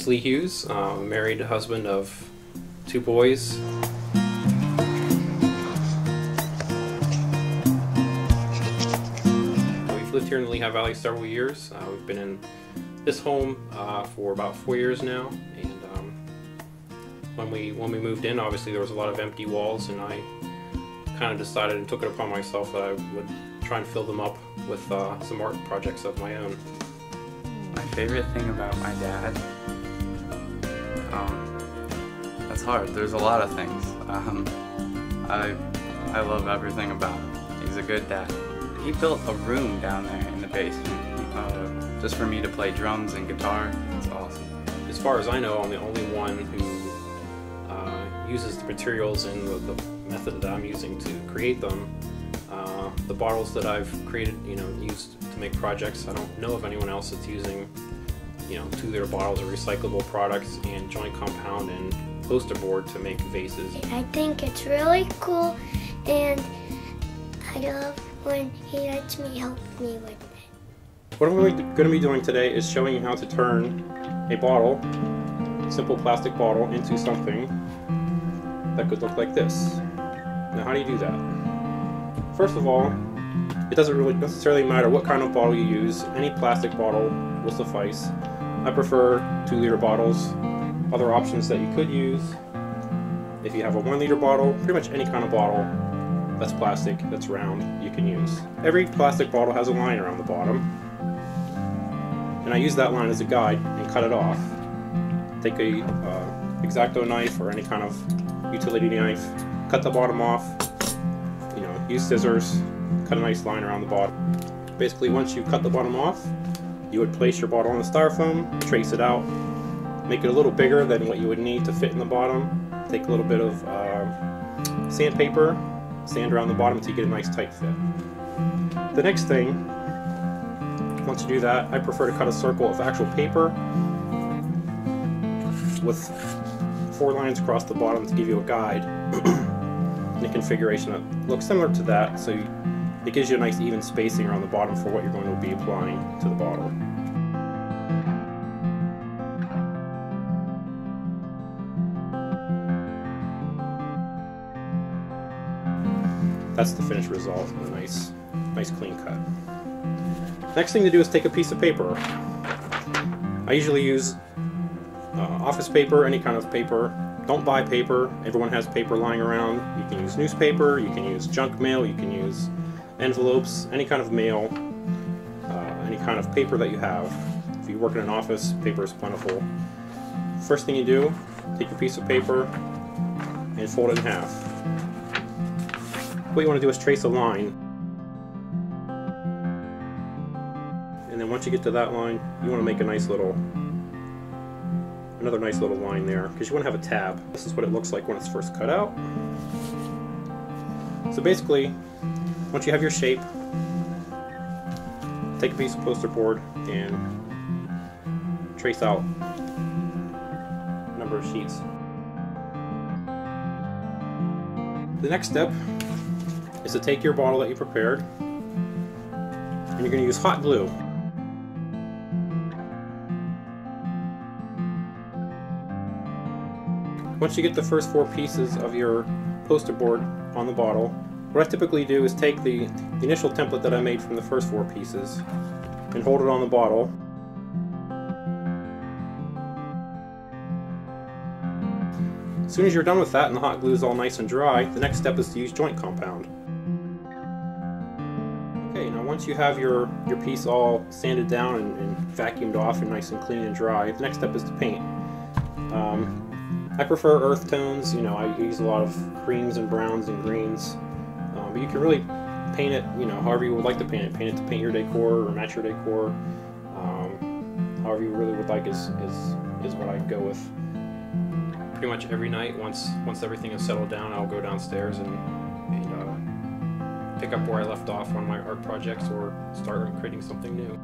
is Lee Hughes, married husband of 2 boys. We've lived here in the Lehigh Valley several years. We've been in this home for about 4 years now, and when we moved in, obviously there was a lot of empty walls, and I kind of decided and took it upon myself that I would try and fill them up with some art projects of my own. My favorite thing about my dad, that's hard. There's a lot of things. I love everything about him. He's a good dad. He built a room down there in the basement just for me to play drums and guitar. It's awesome. As far as I know, I'm the only one who uses the materials and the method that I'm using to create them. The bottles that I've created, used to make projects, I don't know of anyone else that's using, 2-liter bottles of recyclable products and joint compound and poster board to make vases. I think it's really cool, and I love when he lets me help me with it. What I'm going to be doing today is showing you how to turn a bottle, simple plastic bottle, into something that could look like this. Now, how do you do that? First of all, it doesn't really necessarily matter what kind of bottle you use. Any plastic bottle will suffice. I prefer 2-liter bottles. Other options that you could use, if you have a 1-liter bottle, pretty much any kind of bottle that's plastic, that's round, you can use. Every plastic bottle has a line around the bottom, and I use that line as a guide and cut it off. Take a X-Acto knife or any kind of utility knife, cut the bottom off, use scissors, cut a nice line around the bottom. Basically, once you cut the bottom off, you would place your bottle on the styrofoam, trace it out, make it a little bigger than what you would need to fit in the bottom. Take a little bit of sandpaper, sand around the bottom until you get a nice tight fit. The next thing, once you do that, I prefer to cut a circle of actual paper with 4 lines across the bottom to give you a guide. A configuration that looks similar to that, so it gives you a nice even spacing around the bottom for what you're going to be applying to the bottle. That's the finished result, a nice clean cut. Next thing to do is take a piece of paper. I usually use office paper, any kind of paper. Don't buy paper. Everyone has paper lying around. You can use newspaper, you can use junk mail, you can use envelopes, any kind of mail, any kind of paper that you have. If you work in an office, paper is plentiful. First thing you do, take a piece of paper and fold it in half. What you want to do is trace a line. And then once you get to that line, you want to make another nice little line there, because you want to have a tab. This is what it looks like when it's first cut out. So basically, once you have your shape, take a piece of poster board and trace out a number of sheets. The next step is to take your bottle that you prepared, and you're going to use hot glue. Once you get the first 4 pieces of your poster board on the bottle, what I typically do is take the initial template that I made from the first 4 pieces and hold it on the bottle. As soon as you're done with that and the hot glue is all nice and dry, the next step is to use joint compound. Okay, now once you have your piece all sanded down and vacuumed off and nice and clean and dry, the next step is to paint. I prefer earth tones. I use a lot of creams and browns and greens, but you can really paint it, however you would like to paint it. Paint it to paint your decor or match your decor. However you really would like is what I go with. Pretty much every night, once everything is settled down, I'll go downstairs and pick up where I left off on my art projects or start creating something new.